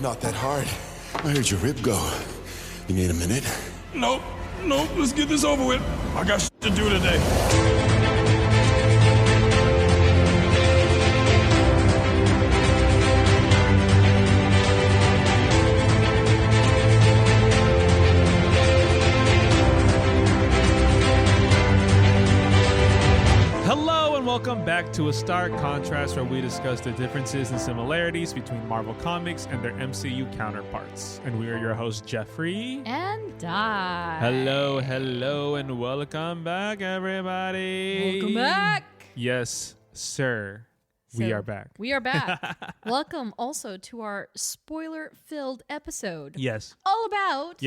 Not that hard. I heard your rib go. You need a minute? Nope. Let's get this over with. I got shit to do today. Welcome back to A Stark Contrast, where we discuss the differences and similarities between Marvel Comics and their MCU counterparts. And we are your hosts, Geoffrey and Dai. Hello, and welcome back, everybody. Welcome back. Yes, sir. We are back. We are back. Welcome also to our spoiler-filled episode. Yes. All about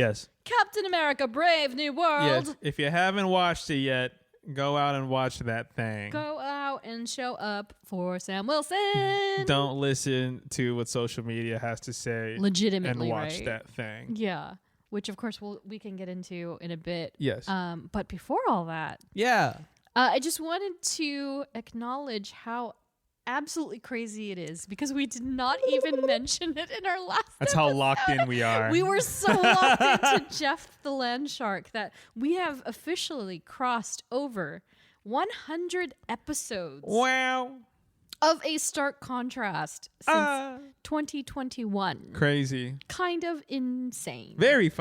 Captain America Brave New World. Yes. If you haven't watched it yet, go out and watch that thing. Go out and show up for Sam Wilson. Don't listen to what social media has to say. Legitimately, and watch right? that thing. Yeah, which of course we can get into in a bit. Yes. But before all that, I just wanted to acknowledge how absolutely crazy it is, because we did not even mention it in our last That's episode. how locked in we are. We were so locked into Jeff the Land Shark that we have officially crossed over 100 episodes. Wow. Of A Stark Contrast since 2021. Crazy. Kind of insane. Very,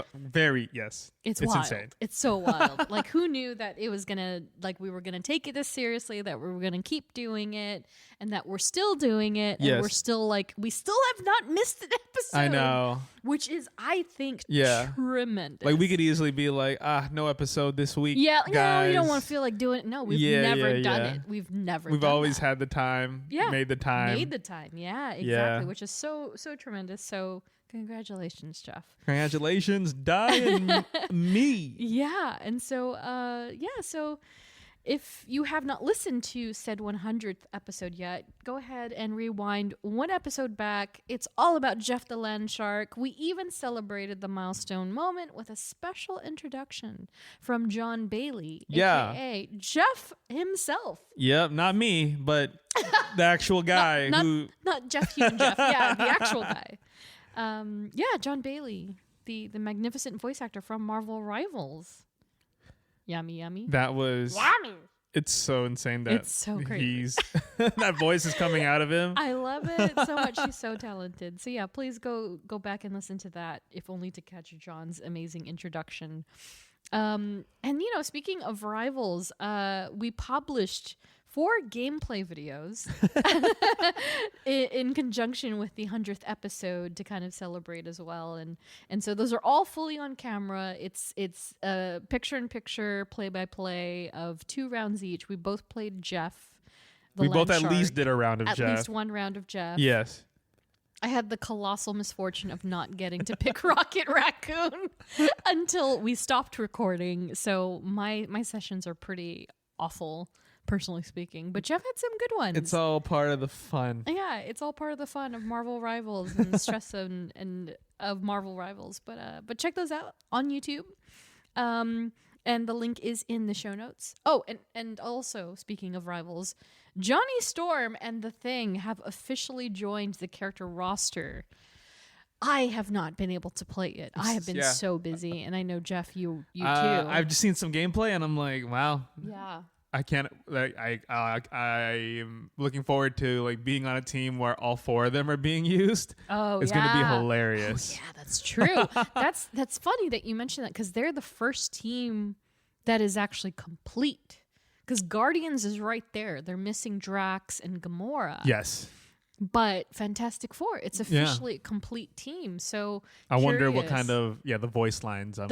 yes. It's wild. Insane. It's so wild. Like, who knew that it was we were gonna take it this seriously, that we were gonna keep doing it, and that we're still doing it, and we're still we still have not missed an episode. I know. Which is, I think, tremendous. Like, we could easily be like, no episode this week. Yeah, guys. No, you don't want to feel like doing it. No, we've never done it. We've always that. had the time. Yeah. Made the time. Yeah, exactly. Which is so tremendous. So congratulations, Jeff. Congratulations, Dai and me. Yeah. And so, so if you have not listened to said 100th episode yet, go ahead and rewind one episode back. It's all about Jeff the Land Shark. We even celebrated the milestone moment with a special introduction from John Bailey, a.k.a. Jeff himself. Yep, not me, but the actual guy not Jeff Human Jeff. Yeah, the actual guy. John Bailey, the magnificent voice actor from Marvel Rivals. Yummy. That was yummy. It's so insane that it's so crazy. that voice is coming out of him. I love it so much. He's so talented. So yeah, please go back and listen to that, if only to catch John's amazing introduction. And speaking of Rivals, we published 4 gameplay videos in conjunction with the 100th episode to kind of celebrate as well, and so those are all fully on camera. It's picture-in-picture, play-by-play of 2 rounds each. We both played Jeff. We both at least did a round of Jeff. At least one round of Jeff. Yes. I had the colossal misfortune of not getting to pick Rocket Raccoon until we stopped recording, so my sessions are pretty awful, personally speaking. But Jeff had some good ones. It's all part of the fun. Yeah, it's all part of the fun of Marvel Rivals and the stress and of Marvel Rivals. But check those out on YouTube. And the link is in the show notes. Oh, and also, speaking of Rivals, Johnny Storm and The Thing have officially joined the character roster. I have not been able to play it. I have been so busy, and I know, Jeff, you too. I've just seen some gameplay, and I'm like, wow. Yeah. I can't. I am looking forward to being on a team where all 4 of them are being used. Oh, it's going to be hilarious. Oh, yeah, that's true. That's funny that you mentioned that, because they're the first team that is actually complete. Because Guardians is right there. They're missing Drax and Gamora. Yes. But Fantastic Four, it's officially a complete team. So I wonder what kind of the voice lines. When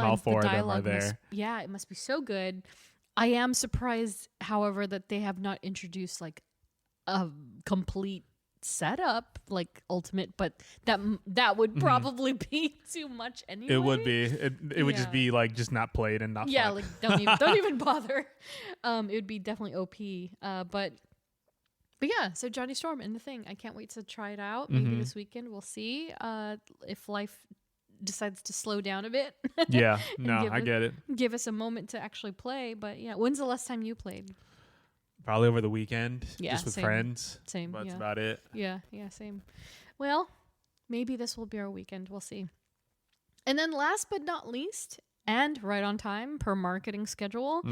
all 4 of them are there. It must be so good. I am surprised, however, that they have not introduced a complete setup like Ultimate, but that would probably be too much anyway. It would be. It would just be just not played and not fun. Don't even bother. It would be definitely OP. But yeah, so Johnny Storm and The Thing. I can't wait to try it out. Maybe this weekend. We'll see if life decides to slow down a bit. Yeah, no, I get it. Give us a moment to actually play. But yeah, when's the last time you played? Probably over the weekend, just with same. friends. Same, That's about it. Yeah, same. Well, maybe this will be our weekend. We'll see. And then last but not least, and right on time per marketing schedule,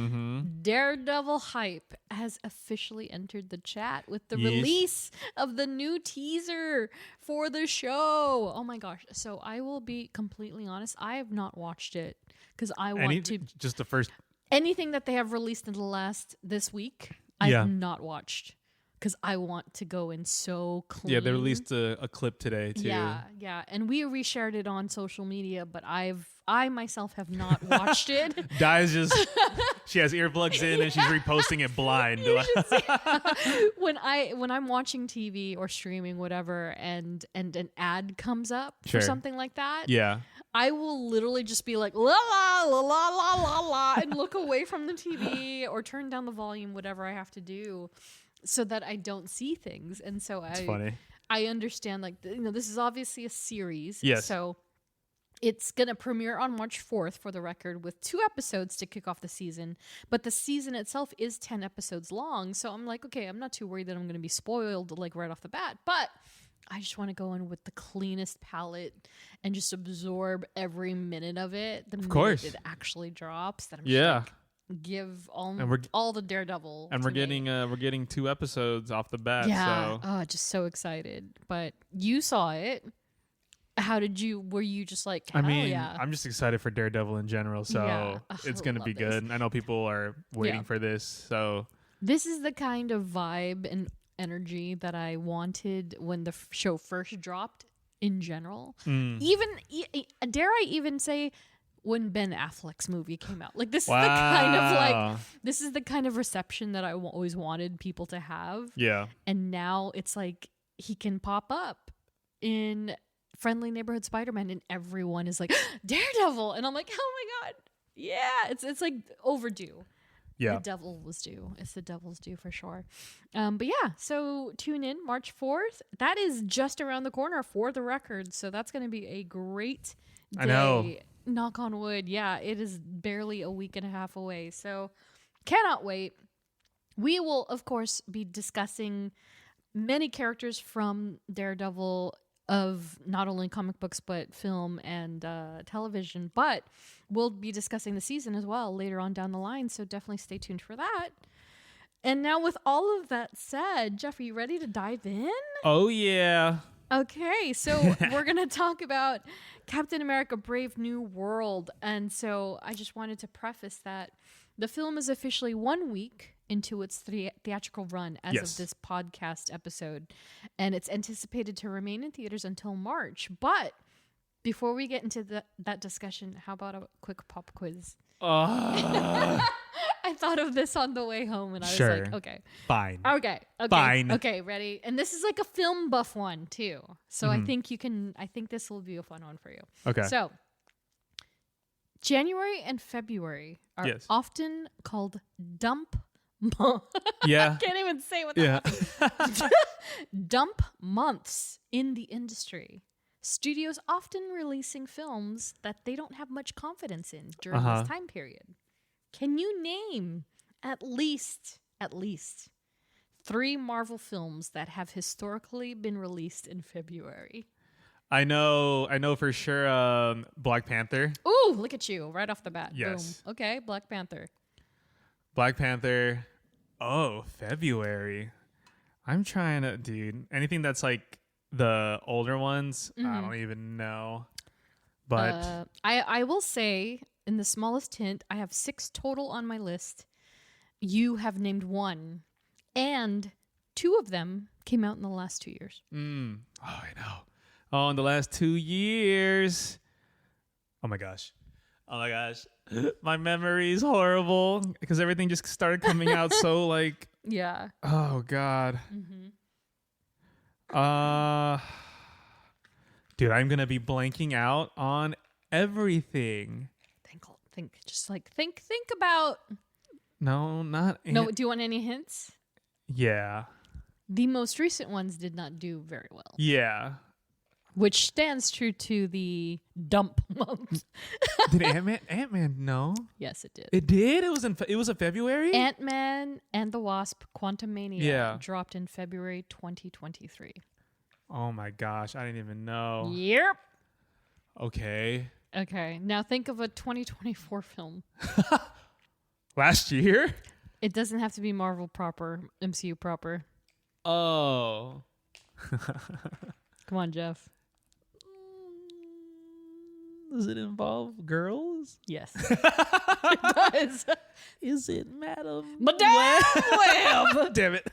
Daredevil hype has officially entered the chat with the release of the new teaser for the show. Oh my gosh. So I will be completely honest. I have not watched it because I want to. Just the first. Anything that they have released in this week, I have not watched. Because I want to go in so clean. Yeah, they released a clip today too. Yeah, and we reshared it on social media, but I myself have not watched it. Dai's she has earplugs in and she's reposting it blind. When I'm watching TV or streaming whatever, and an ad comes up Sure. for something like that, Yeah. I will literally just be like la la la la la la la and look away from the TV or turn down the volume, whatever I have to do, so that I don't see things. And so It's funny. I understand, like, this is obviously a series. Yes. So it's going to premiere on March 4th, for the record, with 2 episodes to kick off the season. But the season itself is 10 episodes long. So I'm like, okay, I'm not too worried that I'm going to be spoiled, like, right off the bat. But I just want to go in with the cleanest palette and just absorb every minute of it. The minute it actually drops. That I'm just like, give all the Daredevil, and we're getting 2 episodes off the bat. Yeah. So. Oh, just so excited. But you saw it. Were you just like, hell yeah? I'm just excited for Daredevil in general, so it's going to be good. I know people are waiting for this, so. This is the kind of vibe and energy that I wanted when the show first dropped in general. Even, dare I even say, when Ben Affleck's movie came out. Like, this is the kind of reception that I always wanted people to have. Yeah. And now it's like he can pop up in Friendly Neighborhood Spider-Man and everyone is like, Daredevil. And I'm like, oh my God. Yeah. It's like overdue. Yeah. The devil was due. It's the devil's due for sure. But yeah, so tune in March 4th. That is just around the corner, for the record. So that's going to be a great day. I know. Knock on wood. Yeah, it is barely a week and a half away. So cannot wait. We will, of course, be discussing many characters from Daredevil, of not only comic books, but film and television. But we'll be discussing the season as well later on down the line. So definitely stay tuned for that. And now, with all of that said, Jeff, are you ready to dive in? Oh, yeah. Okay, so we're going to talk about Captain America Brave New World. And so I just wanted to preface that the film is officially 1 week into its theatrical run as of this podcast episode. And it's anticipated to remain in theaters until March. But before we get into that discussion, how about a quick pop quiz? I thought of this on the way home and I was like, okay. Fine. Okay. Fine. Okay, ready? And this is like a film buff one too. So I think this will be a fun one for you. Okay. So January and February are often called dump I can't even say what that dump months in the industry. Studios often releasing films that they don't have much confidence in during this time period. Can you name at least 3 Marvel films that have historically been released in February? I know for sure Black Panther. Ooh, look at you, right off the bat. Yes. Boom. Okay, Black Panther. Oh, February. I'm trying to, dude, anything that's like the older ones, I don't even know. But I will say, in the smallest hint, I have 6 total on my list. You have named 1, and 2 of them came out in the last 2 years. Oh, I know. Oh, in the last 2 years. Oh my gosh. My memory is horrible because everything just started coming out so like. Yeah. Oh God. Dude, I'm gonna be blanking out on everything. Think about. No, not. No, do you want any hints? Yeah. The most recent ones did not do very well. Yeah. Which stands true to the dump month. Did Ant-Man? No. Yes, it did. It did. It was a February. Ant-Man and the Wasp: Quantumania dropped in February 2023. Oh my gosh, I didn't even know. Yep. Okay. Okay, now think of a 2024 film. Last year? It doesn't have to be Marvel proper, MCU proper. Oh. Come on, Jeff. Does it involve girls? Yes. It does. Is it Madam Madame Web. Damn it.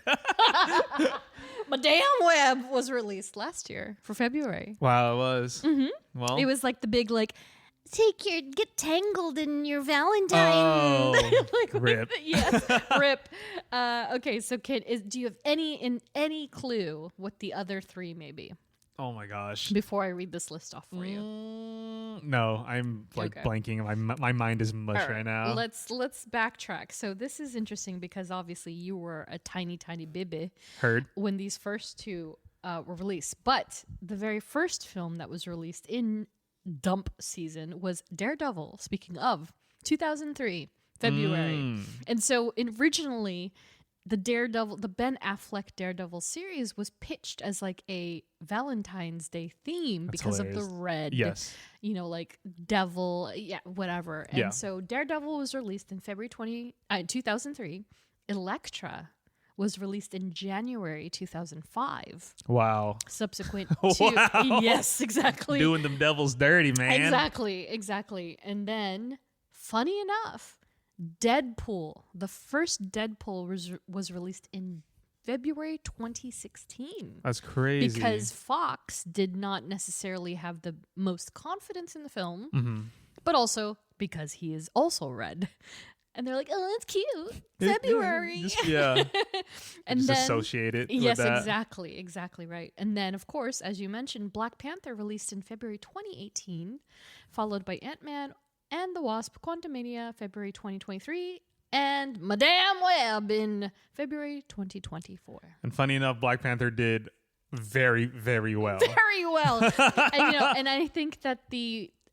Madame Web was released last year for February. Wow, it was. Mm-hmm. Well, It was like the big get tangled in your Valentine. Oh, rip. Yes, rip. Okay, so Kit, do you have any clue what the other three may be Oh my gosh. before I read this list off for you? No, I'm Okay. blanking. My mind is mush All right now. Let's backtrack. So this is interesting because obviously you were a tiny baby Heard. when these first two were released. But the very first film that was released in dump season was Daredevil. Speaking of 2003 February, and so originally the Ben Affleck Daredevil series was pitched as like a Valentine's Day theme That's because hilarious. of the red. Yes. Like devil, whatever. And Yeah. so Daredevil was released in February 2003. Elektra was released in January 2005. Wow. Subsequent Wow. to yes, exactly. Doing them devils dirty, man. Exactly. And then, funny enough, Deadpool, the first Deadpool was released in February 2016. That's crazy. Because Fox did not necessarily have the most confidence in the film, Mm-hmm. but also because he is also red. And they're like, oh, that's cute. February. Yeah. And Just then, associate it yes, with that. exactly right. And then, of course, as you mentioned, Black Panther released in February 2018, followed by Ant-Man and the Wasp: Quantumania, February 2023, and Madame Web in February 2024. And funny enough, Black Panther did very, very well. Very well. And I think that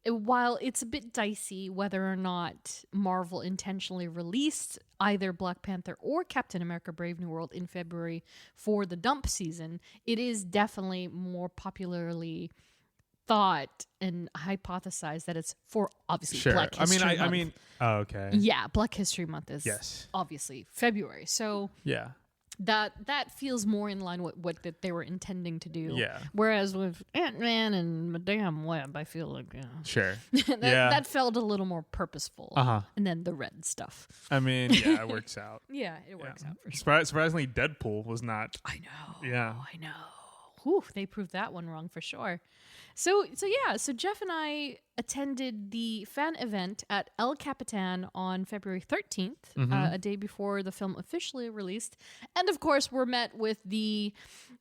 while it's a bit dicey whether or not Marvel intentionally released either Black Panther or Captain America: Brave New World in February for the dump season, it is definitely more popularly thought and hypothesized that it's for obviously Sure. Black History Month. Oh, okay. Yeah, Black History Month is Yes. obviously February. So Yeah. that feels more in line with what that they were intending to do. Yeah. Whereas with Ant-Man and Madame Web, I feel like Sure. that felt a little more purposeful. Uh-huh. And then the red stuff. I mean, yeah, it works out. Yeah, it works out for sure. Surprisingly, Deadpool was not. I know. Yeah. I know. Whew, they proved that one wrong for sure. So Jeff and I attended the fan event at El Capitan on February 13th, a day before the film officially released. And of course, we're met with the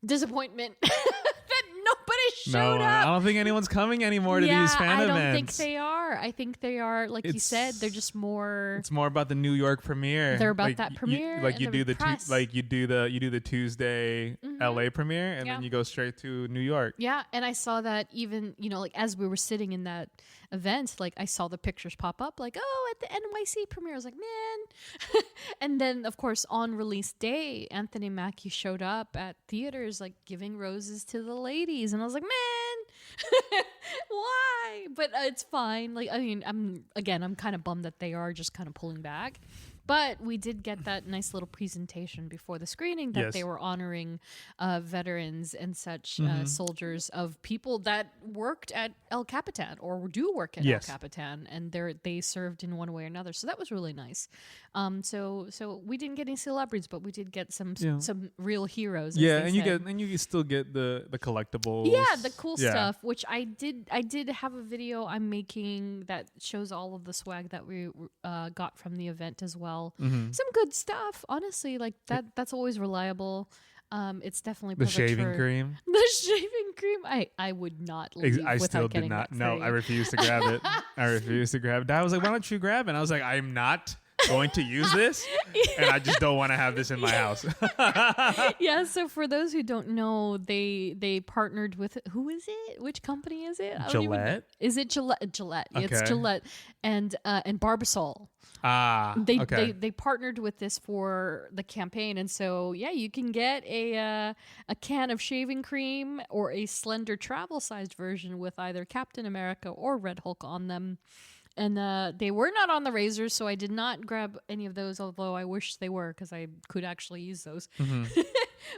disappointment that nobody showed I up. don't think anyone's coming anymore to these fan events. I don't think they are. I think they are, like you said, they're just more. It's more about the New York premiere. They're about that premiere. You do the Tuesday LA premiere, and Yeah. then you go straight to New York. Yeah, and I saw that even, like as we were sitting in that event, like I saw the pictures pop up like, oh, at the NYC premiere. I was like, man. And then, of course, on release day, Anthony Mackie showed up at theaters like giving roses to the ladies. And I was like, man, why? But it's fine. Like, I mean, I'm kind of bummed that they are just kind of pulling back. But we did get that nice little presentation before the screening that Yes. they were honoring veterans and such soldiers of people that worked at El Capitan or do work at Yes. El Capitan, and they served in one way or another. So that was really nice. So we didn't get any celebrities, but we did get some real heroes. as Yeah, they and you said. still get the collectibles. Yeah, the cool Yeah. stuff, which I did have a video I'm making that shows all of the swag that we got from the event as well. Mm-hmm. Some good stuff, honestly. Like that's always reliable. It's definitely The perfect shaving for- cream. The shaving cream. I would not leave I without still getting did not. that No, for I you. refused to grab it. I refused to grab it. Dad was like, "Why don't you grab it?" And I was like, "I'm not going to use this, and I just don't want to have this in my house. Yeah, so for those who don't know, they partnered with, who is it? Which company is it? I don't even know. Gillette? Is it Gillette? Gillette. Yeah, it's Okay. Gillette and Barbasol. Okay. They partnered with this for the campaign, and so yeah, you can get a can of shaving cream or a slender travel-sized version with either Captain America or Red Hulk on them. And they were not on the razors, so I did not grab any of those, although I wish they were, because I could actually use those.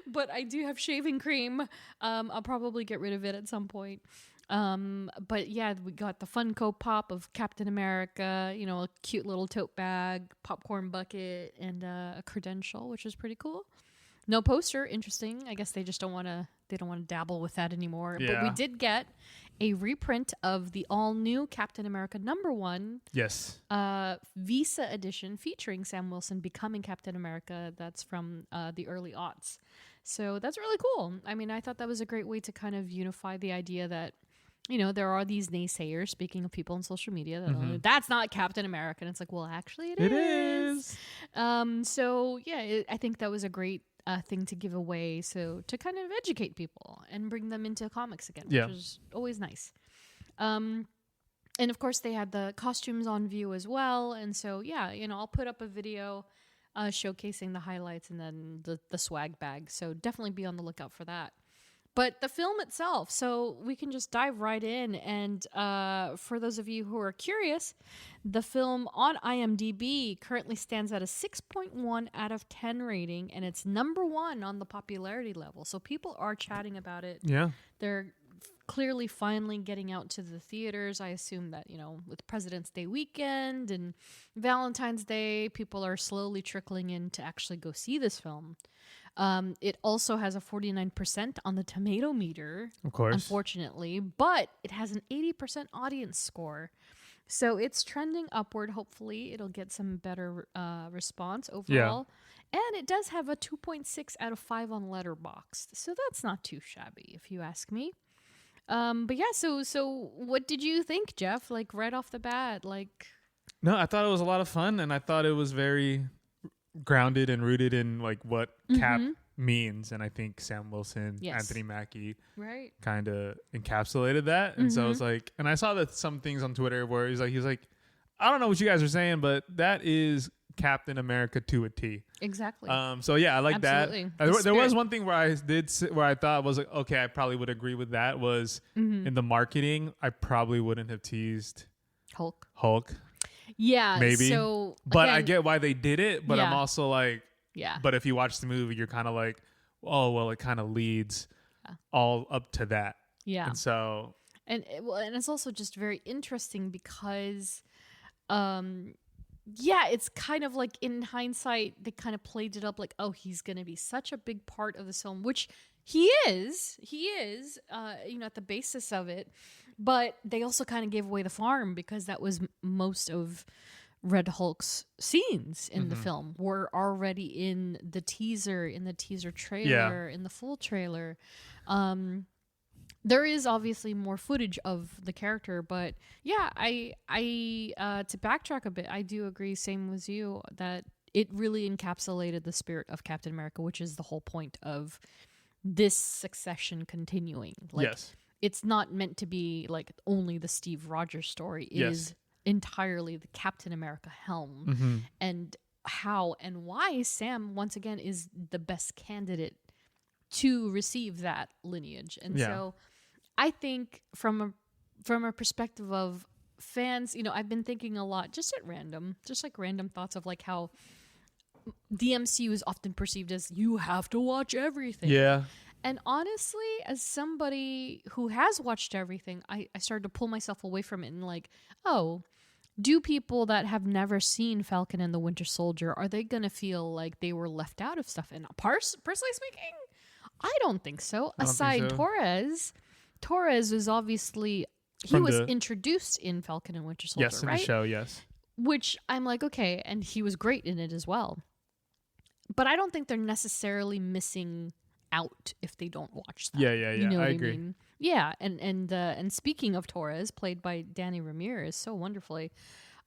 But I do have shaving cream. I'll probably get rid of it at some point. But yeah, we got the Funko Pop of Captain America, you know, a cute little tote bag, popcorn bucket, and a credential, which is pretty cool. No poster, interesting. I guess they just don't want to dabble with that anymore. Yeah. But we did get a reprint of the all-new Captain America #1 Yes. Visa edition featuring Sam Wilson becoming Captain America. That's from the early aughts. So that's really cool. I mean, I thought that was a great way to kind of unify the idea that, you know, there are these naysayers, speaking of people on social media, that that's not Captain America. And it's like, well, actually it is. So yeah, I think that was a great thing to give away, so to kind of educate people and bring them into comics again, which is always nice. And of course they had the costumes on view as well, and so yeah, you know, I'll put up a video showcasing the highlights and then the swag bag, so definitely be on the lookout for that. But the film itself, so we can just dive right in. And for those of you who are curious, the film on IMDb currently stands at a 6.1 out of 10 rating, and it's #1 on the popularity level. So people are chatting about it. Yeah. They're clearly finally getting out to the theaters. I assume that, you know, with President's Day weekend and Valentine's Day, people are slowly trickling in to actually go see this film. It also has a 49% on the tomato meter, Of course. unfortunately, but it has an 80% audience score. So it's trending upward. Hopefully it'll get some better response overall. Yeah. And it does have a 2.6 out of 5 on Letterboxd. So that's not too shabby, if you ask me. But yeah, so what did you think, Jeff? Like right off the bat, like... No, I thought it was a lot of fun, and I thought it was very grounded and rooted in like what Cap means, and I think Sam Wilson, Anthony Mackie, right, kind of encapsulated that. And so I was like, and I saw that some things on Twitter where he was like, I don't know what you guys are saying, but that is Captain America to a T. Exactly. So yeah, I like Absolutely. that. There was one thing where I thought was like, okay, I probably would agree with that, was in the marketing, I probably wouldn't have teased Hulk. Yeah, maybe. So, but again, I get why they did it. But I'm also like, But if you watch the movie, you're kind of like, oh well, it kind of leads all up to that. Yeah. And so, and it's also just very interesting because, it's kind of like in hindsight, they kind of played it up like, oh, he's going to be such a big part of the film, which he is, at the basis of it. But they also kind of gave away the farm because that was most of Red Hulk's scenes in the film were already in the teaser trailer, in the full trailer. There is obviously more footage of the character, but yeah, I to backtrack a bit, I do agree, same with you, that it really encapsulated the spirit of Captain America, which is the whole point of this succession continuing. Like, yes. It's not meant to be like only the Steve Rogers story. It is entirely the Captain America helm, and how and why Sam once again is the best candidate to receive that lineage. And so I think from a perspective of fans, I've been thinking a lot just random thoughts of like how the MCU is often perceived as you have to watch everything. Yeah. And honestly, as somebody who has watched everything, I started to pull myself away from it and like, oh, do people that have never seen Falcon and the Winter Soldier, are they going to feel like they were left out of stuff? And personally speaking, I don't think so. Aside Torres was obviously, he was introduced in Falcon and Winter Soldier, right? Yes, in the show, yes. Which I'm like, okay, and he was great in it as well. But I don't think they're necessarily missing out if they don't watch that. Yeah. You know I agree. Mean? Yeah, and speaking of Torres, played by Danny Ramirez so wonderfully,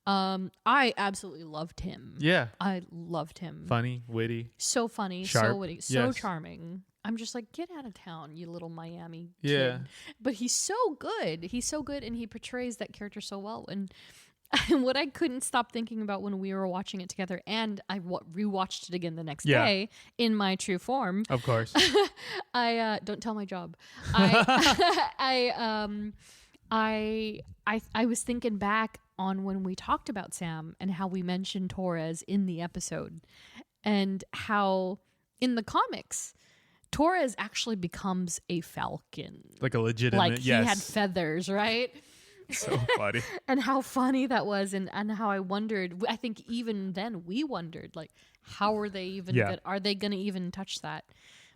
I absolutely loved him. Yeah. I loved him. Funny, witty. So funny, Sharp. so witty, so Yes. charming. I'm just like, get out of town, you little Miami Yeah. kid. But he's so good. He's so good, and he portrays that character so well. And what I couldn't stop thinking about when we were watching it together, and I rewatched it again the next Yeah. day in my true form. Of course. I don't tell my job. I I was thinking back on when we talked about Sam and how we mentioned Torres in the episode, and how in the comics Torres actually becomes a falcon. Like a legitimate, Like he yes. had feathers, right? So funny. And how funny that was, and how I wondered. I think even then we wondered, like, how are they even? Yeah. Are they going to even touch that?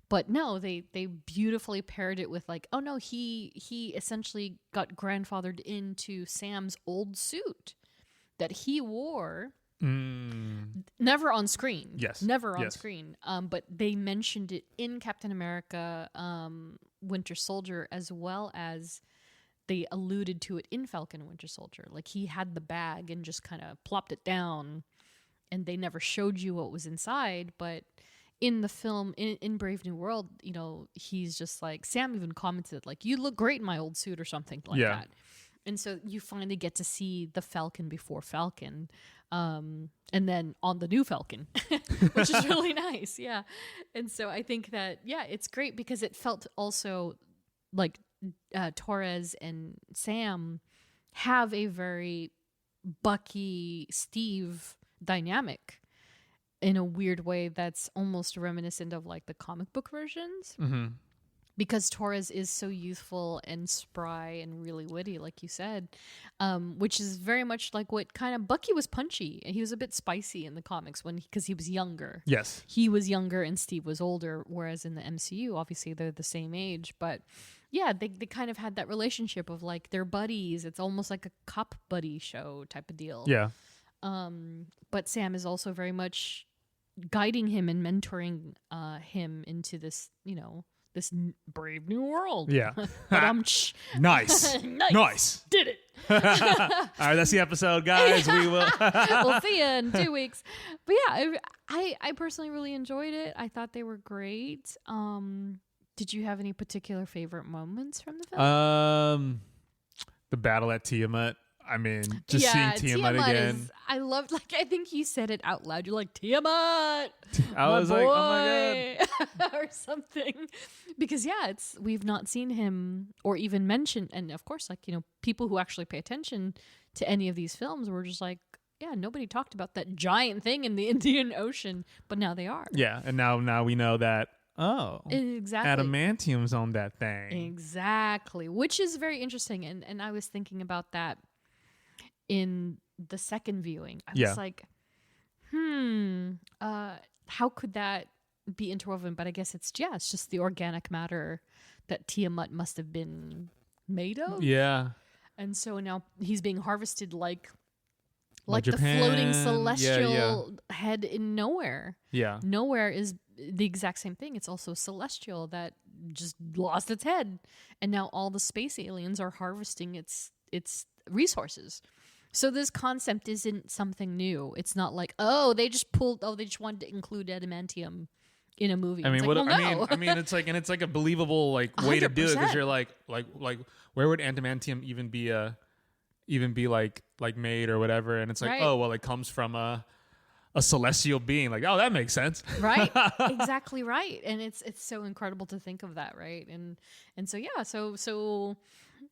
But no, they beautifully paired it with, like, oh no, he essentially got grandfathered into Sam's old suit that he wore. Never on screen. Yes. Never on Yes. screen. But they mentioned it in Captain America, Winter Soldier, as well as they alluded to it in Falcon and Winter Soldier. Like, he had the bag and just kind of plopped it down, and they never showed you what was inside. But in the film, in Brave New World, you know, he's just like, Sam even commented, like, you look great in my old suit or something like Yeah. that. And so you finally get to see the Falcon before Falcon, and then on the new Falcon, which is really nice. Yeah. And so I think that, yeah, it's great because it felt also like Torres and Sam have a very Bucky Steve dynamic in a weird way that's almost reminiscent of like the comic book versions. Mm-hmm. Because Torres is so youthful and spry and really witty, like you said, which is very much like what kind of Bucky was punchy. And he was a bit spicy in the comics because he was younger. Yes. He was younger and Steve was older, whereas in the MCU, obviously they're the same age. But yeah, they kind of had that relationship of like they're buddies. It's almost like a cop buddy show type of deal. Yeah. But Sam is also very much guiding him and mentoring him into this, you know, this brave new world. Yeah. But Nice. Nice. did it. All right, that's the episode, guys. We will. We'll see you in 2 weeks. But yeah, I personally really enjoyed it. I thought they were great. Did you have any particular favorite moments from the film? The battle at Tiamat. I mean, just seeing Tiamat again. I loved, like, I think you said it out loud. You're like, Tiamat! I was like, oh my God. Or something. Because, yeah, we've not seen him or even mentioned. And, of course, like, you know, people who actually pay attention to any of these films were just like, yeah, nobody talked about that giant thing in the Indian Ocean. But now they are. Yeah, and now we know that, Exactly. adamantium's on that thing. Exactly. Which is very interesting. And I was thinking about that in the second viewing. I was like, how could that be interwoven? But I guess it's just the organic matter that Tiamat must have been made of. Yeah. And so now he's being harvested like Japan. the floating celestial head in nowhere. Yeah. Nowhere is the exact same thing. It's also celestial that just lost its head. And now all the space aliens are harvesting its resources. So this concept isn't something new. It's not like, they just wanted to include adamantium in a movie. I mean, it's like, no. I mean, it's like a believable like way to do it because you're like where would adamantium even be like made or whatever? And it's like, Right. oh well, it comes from a celestial being. Like, oh, that makes sense. Right, exactly right. And it's so incredible to think of that, right? And so yeah, so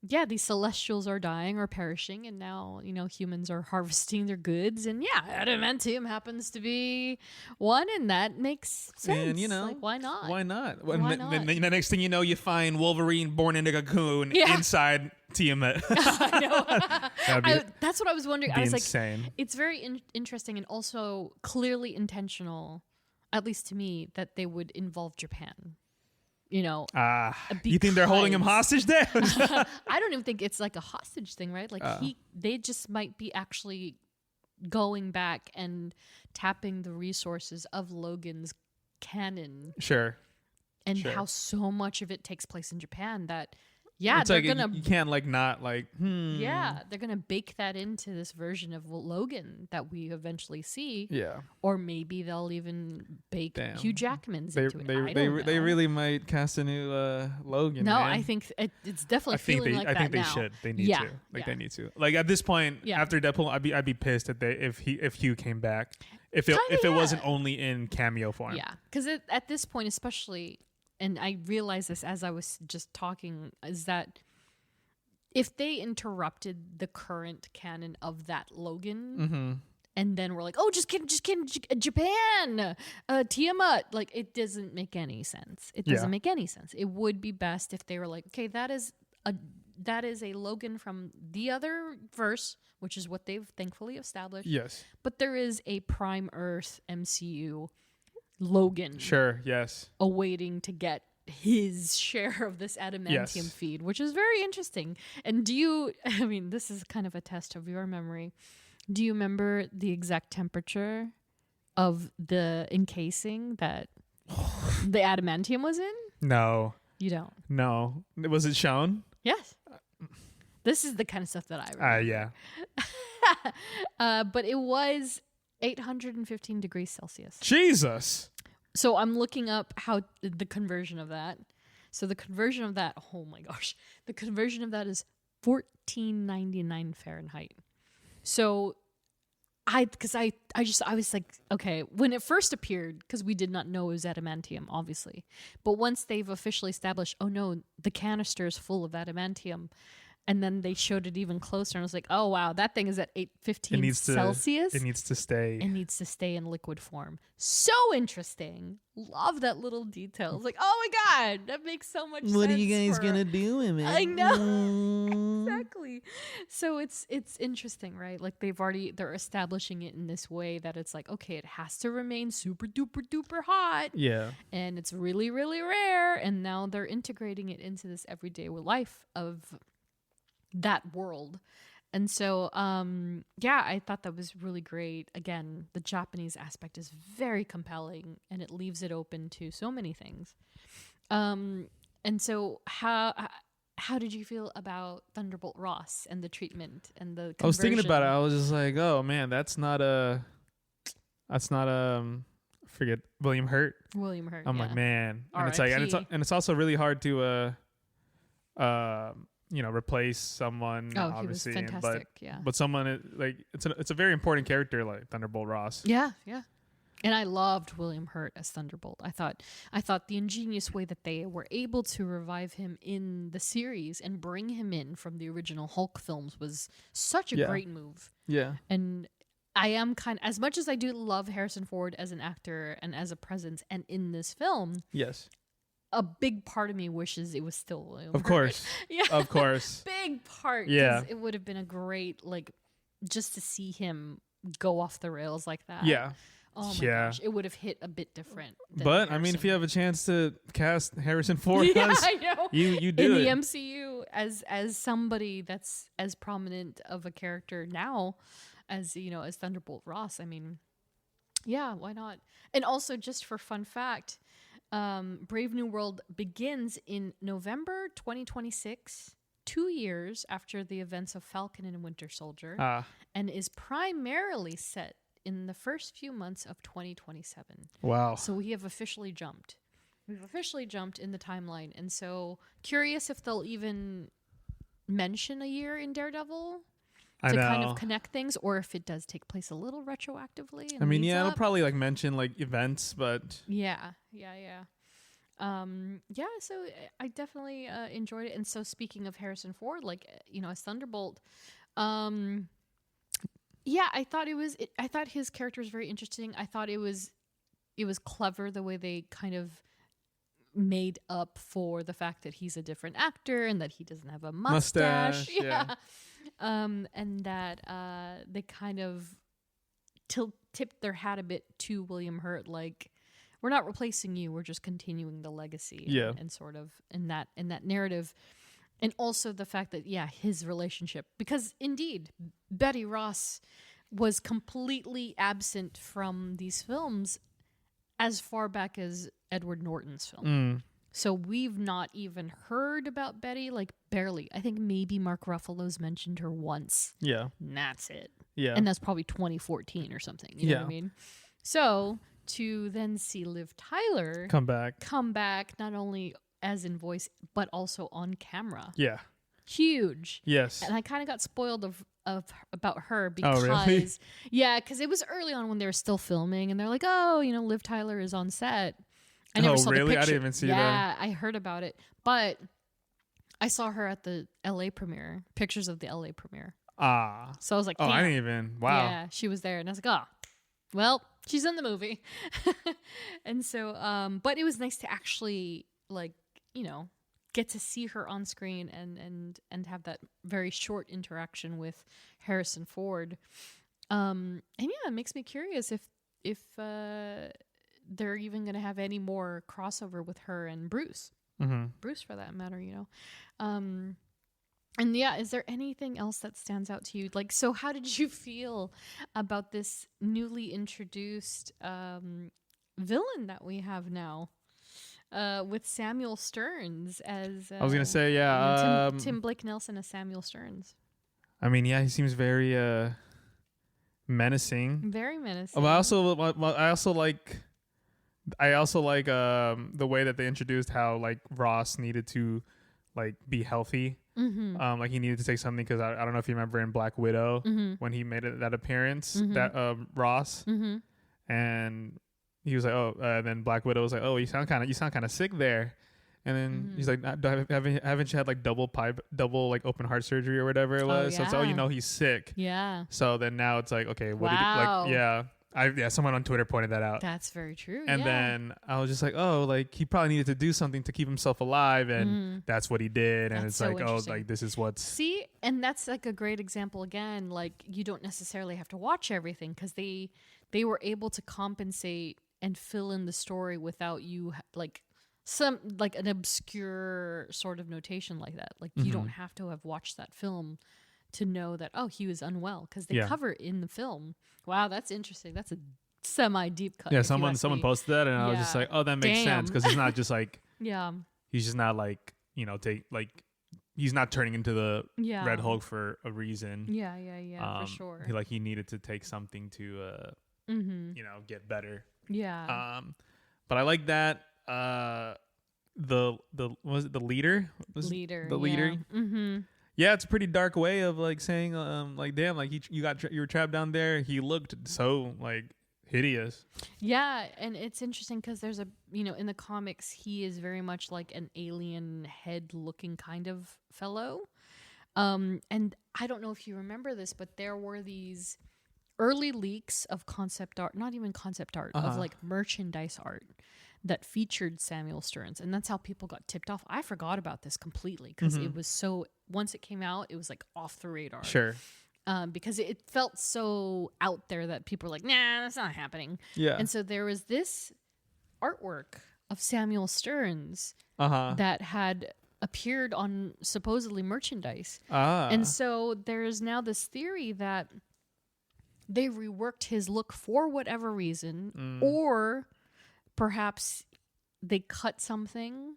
yeah, these celestials are dying or perishing, and now, you know, humans are harvesting their goods, and yeah, adamantium happens to be one, and that makes sense. And, you know, like, why not? Why not? Why Why not? Then the next thing you know, you find Wolverine born in a cocoon inside Tiamat. I know. That'd That's what I was wondering. be I was insane. like, it's very interesting and also clearly intentional, at least to me, that they would involve Japan. You know, You think they're holding him hostage there? I don't even think it's like a hostage thing, right? Like they just might be actually going back and tapping the resources of Logan's canon Sure. and how so much of it takes place in Japan that Yeah, it's they're like gonna you can't like not like Yeah, they're gonna bake that into this version of Logan that we eventually see. Yeah. Or maybe they'll even bake Damn. Hugh Jackman's They into it. they I they, don't know. they really might cast a new Logan. No, man. I think it's definitely feeling like I that think they now. should. They need to. Like they need to. Like at this point, Yeah. after Deadpool, I'd be pissed if Hugh came back. If it wasn't only in cameo form. Yeah, because at this point, especially, and I realized this as I was just talking, is that if they interrupted the current canon of that Logan, and then we're like, oh, just kidding, Japan, Tiamat, like it doesn't make any sense. It doesn't make any sense. It would be best if they were like, okay, that is a Logan from the other verse, which is what they've thankfully established. Yes. But there is a Prime Earth MCU Logan. Sure. Yes. Awaiting to get his share of this adamantium feed, which is very interesting. And I mean, this is kind of a test of your memory. Do you remember the exact temperature of the encasing that the adamantium was in? No. You don't? No. Was it shown? Yes. This is the kind of stuff that I remember. Yeah. But it was 815 degrees Celsius. Jesus. So I'm looking up how the conversion of that. So the conversion of that, oh my gosh, the conversion of that is 1499 Fahrenheit. So I was like, okay, when it first appeared, because we did not know it was adamantium, obviously. But once they've officially established, oh no, the canister is full of adamantium, and then they showed it even closer, and I was like, oh wow, that thing is at 815 Celsius. It needs to stay. It needs to stay in liquid form. So interesting. Love that little detail. I was like, oh my god, that makes so much sense. What are you guys gonna do with it? I know. Exactly. So it's interesting, right? Like they're establishing it in this way that it's like, okay, it has to remain super duper duper hot. Yeah. And it's really, really rare. And now they're integrating it into this everyday life of that world. And so, I thought that was really great. Again, the Japanese aspect is very compelling, and it leaves it open to so many things. And so, how did you feel about Thunderbolt Ross and the treatment and the conversion? I was thinking about it. I was just like, oh man, that's not forget William Hurt. William Hurt. I'm like, man, and it's like, R.I.P. and it's also really hard to replace someone. Oh, obviously, he was fantastic. but someone like it's a very important character like Thunderbolt Ross. Yeah. And I loved William Hurt as Thunderbolt. I thought the ingenious way that they were able to revive him in the series and bring him in from the original Hulk films was such a great move. Yeah. And I am as much as I do love Harrison Ford as an actor and as a presence and in this film. Yes. A big part of me wishes it was still William Hurt. Of course. Yeah. Of course. Big part. Yeah. It would have been a great, just to see him go off the rails like that. Yeah. Oh my gosh, it would have hit a bit different. But I mean, if you have a chance to cast Harrison Ford, I know. You do in it. the MCU as somebody that's as prominent of a character now as as Thunderbolt Ross. I mean, yeah, why not? And also, just for fun fact, Brave New World begins in November 2026. 2 years after the events of Falcon and Winter Soldier, and is primarily set in the first few months of 2027. Wow. So we have officially jumped. We've officially jumped in the timeline. And so curious if they'll even mention a year in Daredevil to kind of connect things, or if it does take place a little retroactively. And I mean, leads it'll up. probably mention events, but Yeah. So I definitely enjoyed it. And so speaking of Harrison Ford, as Thunderbolt, I thought his character was very interesting. I thought it was clever the way they kind of made up for the fact that he's a different actor and that he doesn't have a mustache. Yeah. And that they kind of tipped their hat a bit to William Hurt, like, we're not replacing you, we're just continuing the legacy. And sort of in that narrative. And also the fact that, his relationship, because indeed, Betty Ross was completely absent from these films as far back as Edward Norton's film. So we've not even heard about Betty, like barely. I think maybe Mark Ruffalo's mentioned her once. Yeah. And that's it. Yeah. And that's probably 2014 or something. You know what I mean? So to then see Liv Tyler Come back, not only as in voice, but also on camera. Yeah. Huge. Yes. And I kind of got spoiled about her because, really? Yeah, because it was early on when they were still filming, and they're like, oh, Liv Tyler is on set. I never saw really? the picture. I didn't even see that. Yeah, I heard about it, but I saw her at the LA premiere. Pictures of the LA premiere. So I was like, oh, damn. I didn't even. Wow. Yeah, she was there, and I was like, well, she's in the movie. And so, but it was nice to actually get to see her on screen and have that very short interaction with Harrison Ford. And yeah, it makes me curious if they're even going to have any more crossover with her and Bruce. Mm-hmm. Bruce, for that matter, And yeah, is there anything else that stands out to you? Like, so how did you feel about this newly introduced villain that we have now? With Samuel Stearns as... I was going to say, yeah. Tim Blake Nelson as Samuel Stearns. I mean, yeah, he seems very menacing. Very menacing. I also like the way that they introduced how like Ross needed to like be healthy. Mm-hmm. Like he needed to take something because I don't know if you remember in Black Widow Mm-hmm. when he made that appearance, Mm-hmm. that Ross, Mm-hmm. and he was like, oh, then Black Widow was like, oh, you sound kind of sick there, and then Mm-hmm. he's like, haven't you had like double like open heart surgery or whatever it was? So it's, yeah. he's sick. Yeah. So then now it's like, okay, what Wow. did he, like, someone on Twitter pointed that out. That's very true. And then I was just like, oh, like he probably needed to do something to keep himself alive, and that's what he did. And That's it's so like, oh, interesting. like this is what's See, and that's like a great example again. Like you don't necessarily have to watch everything because they were able to compensate and fill in the story without you like an obscure sort of notation like that. Like you don't have to have watched that film to know that, oh, he was unwell, because they cover in the film. Wow, that's interesting. That's a semi deep cut. yeah. if you Someone ask me. posted that, and I was just Yeah. like, oh, that makes sense, because it's not just like Yeah. he's just not like he's not turning into the Yeah. Red Hulk for a reason. Yeah, for sure. He needed to take something to get better. Yeah. But I like that. The was it the leader? Leader. The leader. Yeah. Mm-hmm. Yeah, it's a pretty dark way of like saying, like, damn, like you were trapped down there. He looked so like hideous. Yeah, and it's interesting because there's in the comics, he is very much like an alien head-looking kind of fellow. And I don't know if you remember this, but there were these early leaks of concept art, not even concept art, of like merchandise art that featured Samuel Stearns, and that's how people got tipped off. I forgot about this completely because it was so, once it came out, it was like off the radar. Sure. Because it felt so out there that people were like, nah, that's not happening. Yeah. And so there was this artwork of Samuel Stearns that had appeared on supposedly merchandise. And so there is now this theory that they reworked his look for whatever reason, or perhaps they cut something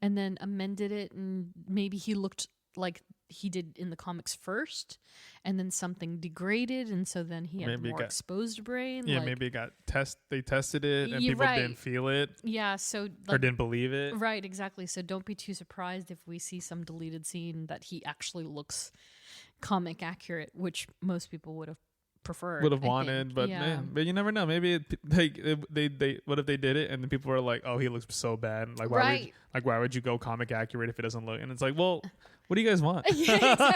and then amended it, and maybe he looked like he did in the comics first, and then something degraded, and so then he had Maybe it more got- exposed brain. Yeah, like, maybe it got they tested it and You're people right. didn't feel it Yeah, so or like, didn't believe it. right, exactly. So don't be too surprised if we see some deleted scene that he actually looks comic accurate, which most people would have preferred. Would have I wanted, think. but yeah. man, but you never know. Maybe they what if they did it and the people were like, oh, he looks so bad. Like why would you go comic accurate if it doesn't look? And it's like, well, what do you guys want? Yeah,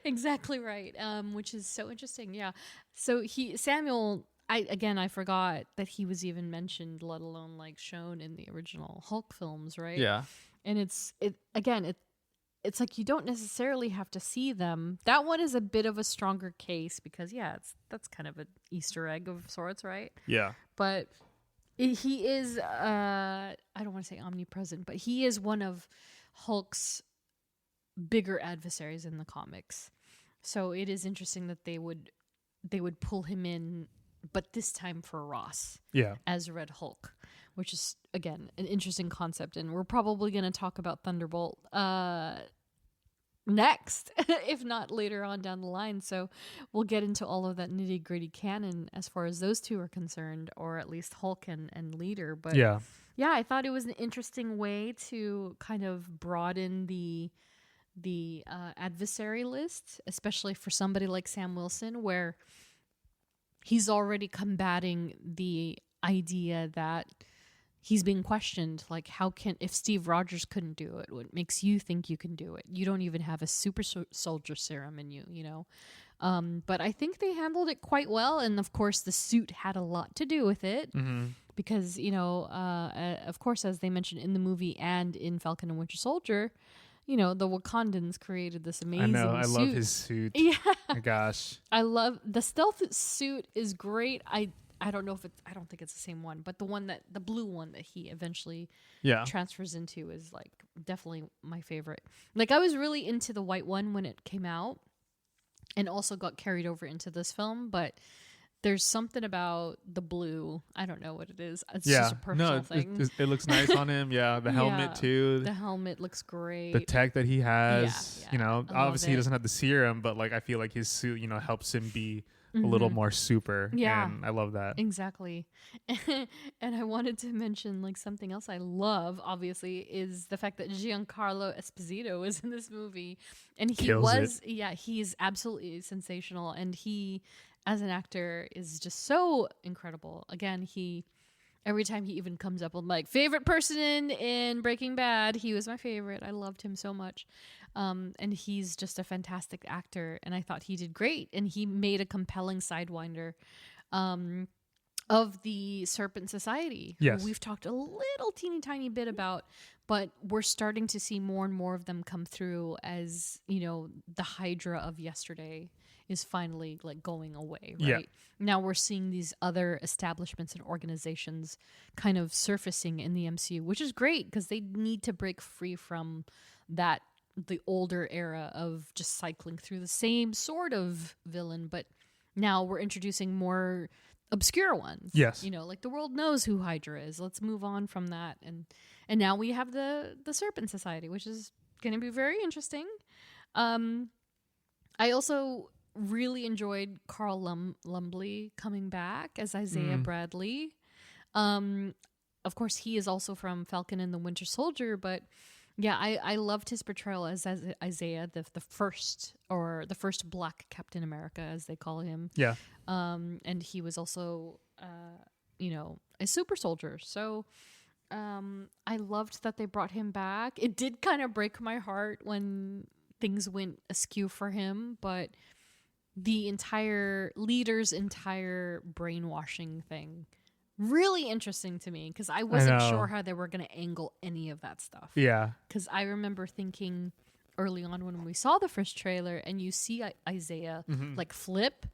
exactly right. Which is so interesting. Yeah. So Samuel, I forgot that he was even mentioned, let alone like shown in the original Hulk films, right? Yeah. And it's like you don't necessarily have to see them. That one is a bit of a stronger case because that's kind of an Easter egg of sorts, right? Yeah. But he is I don't want to say omnipresent, but he is one of Hulk's bigger adversaries in the comics. So it is interesting that they would pull him in, but this time for Ross Yeah. as Red Hulk, which is again an interesting concept, and we're probably going to talk about Thunderbolt next, if not later on down the line. So we'll get into all of that nitty gritty canon as far as those two are concerned, or at least Hulk and Leader. But yeah, I thought it was an interesting way to kind of broaden the adversary list, especially for somebody like Sam Wilson, where he's already combating the idea that he's being questioned. Like, if Steve Rogers couldn't do it, what makes you think you can do it? You don't even have a super soldier serum in you, you know? But I think they handled it quite well. And of course, the suit had a lot to do with it because, you know, of course, as they mentioned in the movie and in Falcon and Winter Soldier, you know, the Wakandans created this amazing suit. I love his suit. Yeah. My gosh. I love the stealth suit is great. I don't know if I don't think it's the same one, but the blue one that he eventually transfers into is like definitely my favorite. Like, I was really into the white one when it came out and also got carried over into this film, but there's something about the blue. I don't know what it is. It's just a personal thing. It looks nice on him. Yeah, the helmet too. The helmet looks great. The tech that he has, you know, obviously he it. doesn't have the serum, but like I feel like his suit, you know, helps him be a little more super. Yeah. And I love that. Exactly. And I wanted to mention like something else I love, obviously, is the fact that Giancarlo Esposito is in this movie. And he's absolutely sensational. And he, as an actor, is just so incredible. Again, every time he even comes up, I'm like, favorite person in Breaking Bad. He was my favorite. I loved him so much. And he's just a fantastic actor. And I thought he did great. And he made a compelling Sidewinder of the Serpent Society. Yes. Who we've talked a little teeny tiny bit about, but we're starting to see more and more of them come through as, you know, the Hydra of yesterday is finally like going away, right? Yeah. Now we're seeing these other establishments and organizations kind of surfacing in the MCU, which is great because they need to break free from the older era of just cycling through the same sort of villain, but now we're introducing more obscure ones. Yes. You know, like the world knows who Hydra is. Let's move on from that. And now we have the Serpent Society, which is going to be very interesting. I also really enjoyed Carl Lumbly coming back as Isaiah Bradley. Of course, he is also from Falcon and the Winter Soldier, but yeah, I loved his portrayal as Isaiah, the first Black Captain America, as they call him. Yeah. And he was also, you know, a super soldier. So I loved that they brought him back. It did kind of break my heart when things went askew for him, but the leader's entire brainwashing thing, really interesting to me because I wasn't sure how they were going to angle any of that stuff. Yeah. Because I remember thinking early on when we saw the first trailer and you see Isaiah like flip,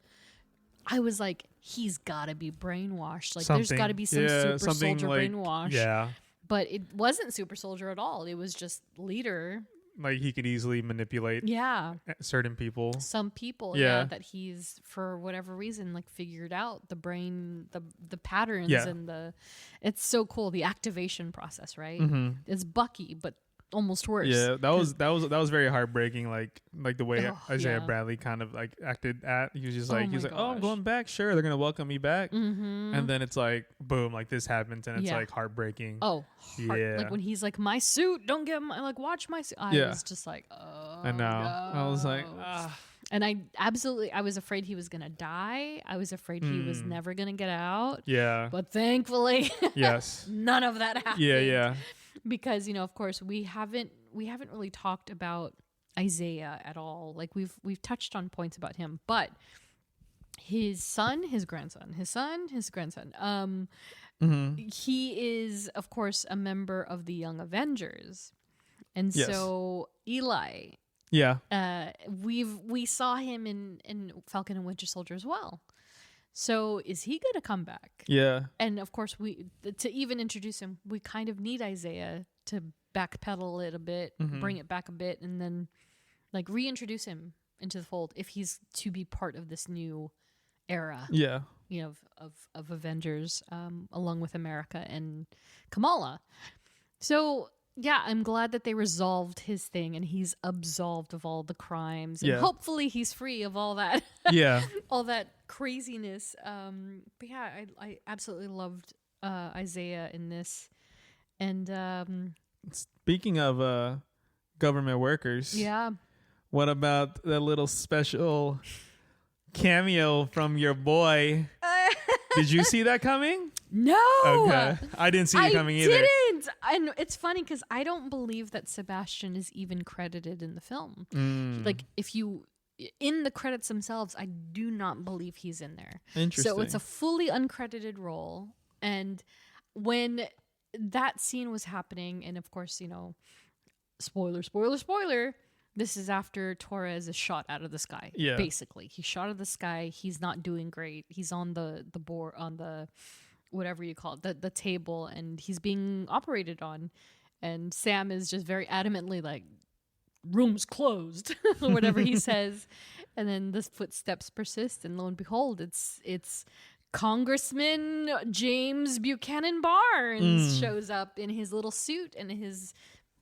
I was like, he's got to be brainwashed. Like there's got to be some super soldier like, brainwash. Yeah. But it wasn't super soldier at all. It was just leader. Like he could easily manipulate certain people. Some people, that he's for whatever reason like figured out the brain, the patterns and it's so cool, the activation process, right? It's Bucky, but almost worse. Yeah, that was very heartbreaking. Like the way Isaiah Bradley kind of like acted at. He was just like oh, I'm going back. Sure, they're gonna welcome me back. And then it's like boom, like this happens, and it's like heartbreaking. Oh, like when he's like, my suit, don't get my watch my suit. I was just like, oh, I know. No. I was like, And I was afraid he was gonna die. I was afraid he was never gonna get out. Yeah. But thankfully, yes, none of that happened. Yeah. Because, you know, of course, we haven't really talked about Isaiah at all. Like we've touched on points about him, but his grandson. He is, of course, a member of the Young Avengers, and so Eli. Yeah. We saw him in Falcon and Winter Soldier as well. So is he going to come back? Yeah. And of course, to even introduce him, we kind of need Isaiah to backpedal it a bit, bring it back a bit, and then like reintroduce him into the fold if he's to be part of this new era. Yeah. of Avengers, along with America and Kamala. So yeah, I'm glad that they resolved his thing and he's absolved of all the crimes, and hopefully he's free of all that, all that craziness. But yeah, I absolutely loved Isaiah in this. And speaking of government workers, what about that little special cameo from your boy? Did you see that coming? No. Okay. I didn't see it coming either. I didn't. And it's funny because I don't believe that Sebastian is even credited in the film. Like, if you, in the credits themselves, I do not believe he's in there. Interesting. So it's a fully uncredited role. And when that scene was happening, and of course, spoiler, this is after Torres is shot out of the sky. Yeah. Basically, he's shot out of the sky. He's not doing great. He's on the board, on the whatever you call it, the table, and he's being operated on. And Sam is just very adamantly like, "Room's closed," or whatever he says. And then the footsteps persist, and lo and behold, it's Congressman James Buchanan Barnes shows up in his little suit and his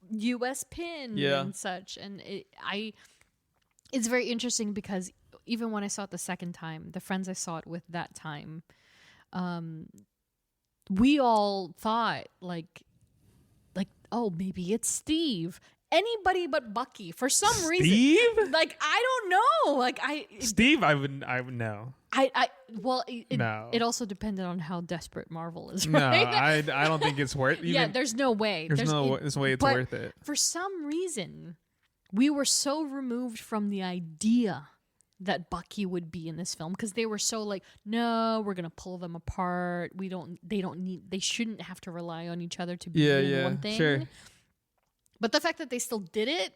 U.S. pin and such. And it's very interesting because even when I saw it the second time, the friends I saw it with that time, we all thought like, oh, maybe it's Steve. Anybody but Bucky for some reason. Steve? Like, I don't know. Like, Steve, I would know. It also depended on how desperate Marvel is, right? No, I don't think it's worth it. There's no way. There's no way it's worth it. For some reason, we were so removed from the idea that Bucky would be in this film because they were so like, no, we're gonna pull them apart. They shouldn't have to rely on each other to be doing one thing. Sure. But the fact that they still did it,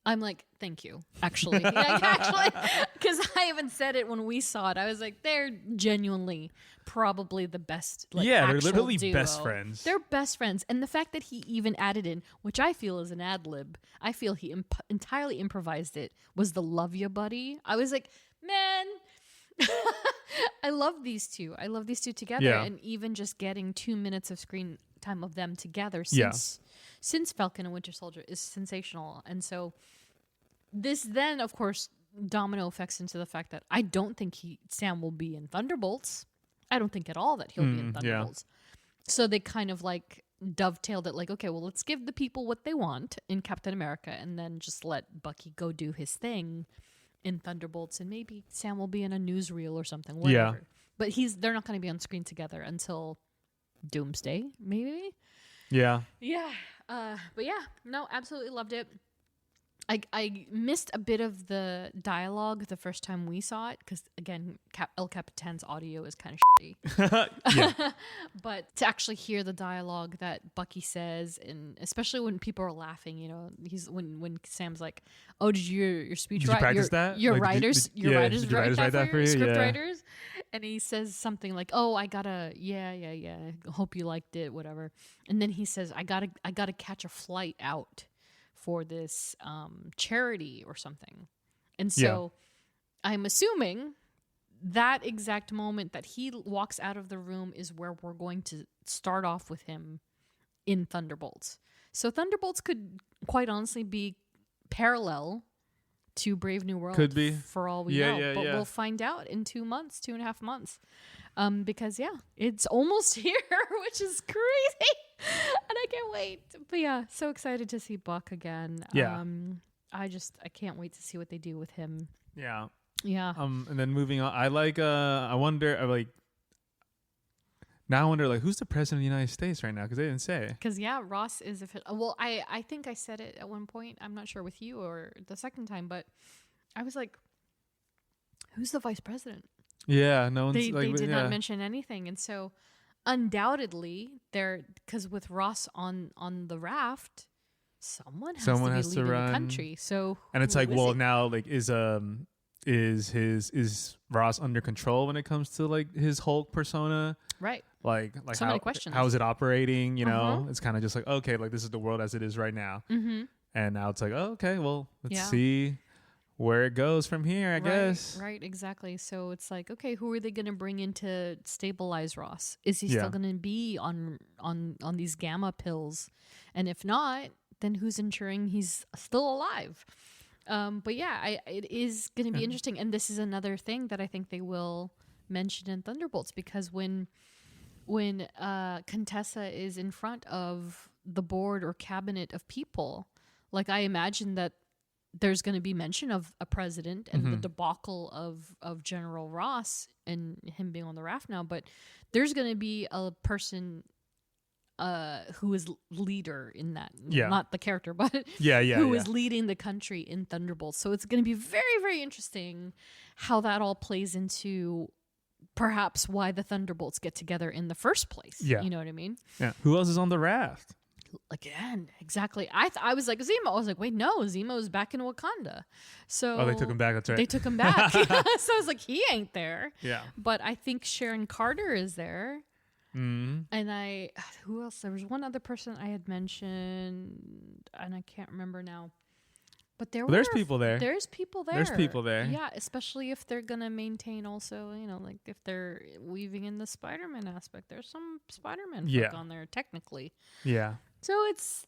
I'm like, thank you, actually. Because I even said it when we saw it. I was like, they're genuinely probably the best. Like, they're literally duo. best friends. They're best friends. And the fact that he even added in, which I feel is an ad lib, I feel he entirely improvised it, was the "love ya buddy." I was like, man, I love these two. I love these two together. Yeah. And even just getting 2 minutes of screen time of them together since Falcon and Winter Soldier is sensational. And so this then, of course, domino effects into the fact that I don't think Sam will be in Thunderbolts. I don't think at all that he'll be in Thunderbolts. So they kind of like dovetailed it like, okay, well, let's give the people what they want in Captain America and then just let Bucky go do his thing in Thunderbolts, and maybe Sam will be in a newsreel or something, whatever. Yeah. But they're not going to be on screen together until Doomsday, maybe? Yeah. Yeah. But yeah, no, absolutely loved it. I missed a bit of the dialogue the first time we saw it because, again, El Capitan's audio is kind of shitty. But to actually hear the dialogue that Bucky says, and especially when people are laughing, he's when Sam's like, "Oh, did your speech did you practice that? Your like, writers, did your writers write that for you? Script writers." And he says something like, "Oh, I gotta, yeah. Hope you liked it, whatever." And then he says, "I gotta catch a flight out for this charity or something." And so I'm assuming that exact moment that he walks out of the room is where we're going to start off with him in Thunderbolts. So Thunderbolts could quite honestly be parallel to Brave New World. Could be. For all we know. But we'll find out in 2.5 months. Because it's almost here, which is crazy. And I can't wait. But yeah, so excited to see Buck again. Yeah. I can't wait to see what they do with him. Yeah. Yeah. And then moving on, I wonder who's the president of the United States right now? Because they didn't say. Because Ross is well, I think I said it at one point. I'm not sure with you or the second time, but I was like, who's the vice president? Yeah, no one's they did not mention anything, and so undoubtedly because with Ross on the raft, someone has to be leading the country. So and it's like, well, now like is Ross under control when it comes to like his Hulk persona? Right. Like so many questions. How is it operating? It's kind of just like, okay, like this is the world as it is right now. Mm-hmm. And now it's like, oh, okay, well, let's see where it goes from here, I guess. Right, exactly. So it's like, okay, who are they going to bring in to stabilize Ross? Is he still going to be on these gamma pills? And if not, then who's ensuring he's still alive? But yeah, it is going to be interesting. And this is another thing that I think they will mention in Thunderbolts, because when Contessa is in front of the board or cabinet of people, like, I imagine that there's going to be mention of a president and the debacle of General Ross and him being on the raft now, but there's going to be a person who is leader in that. Not the character, but who is leading the country in Thunderbolts. So it's going to be very, very interesting how that all plays into perhaps why the Thunderbolts get together in the first place. You know what I mean? Yeah. Who else is on the raft? Again, exactly. I was like, Zemo. I was like, wait, no, Zemo's back in Wakanda. So they took him back. That's right. They took him back. So I was like, he ain't there. Yeah. But I think Sharon Carter is there. Mm-hmm. And who else? There was one other person I had mentioned, and I can't remember now. But there's people there. There's people there. There's people there. Yeah, especially if they're gonna maintain also, like if they're weaving in the Spider-Man aspect. There's some Spider-Man folk on there technically. Yeah. So it's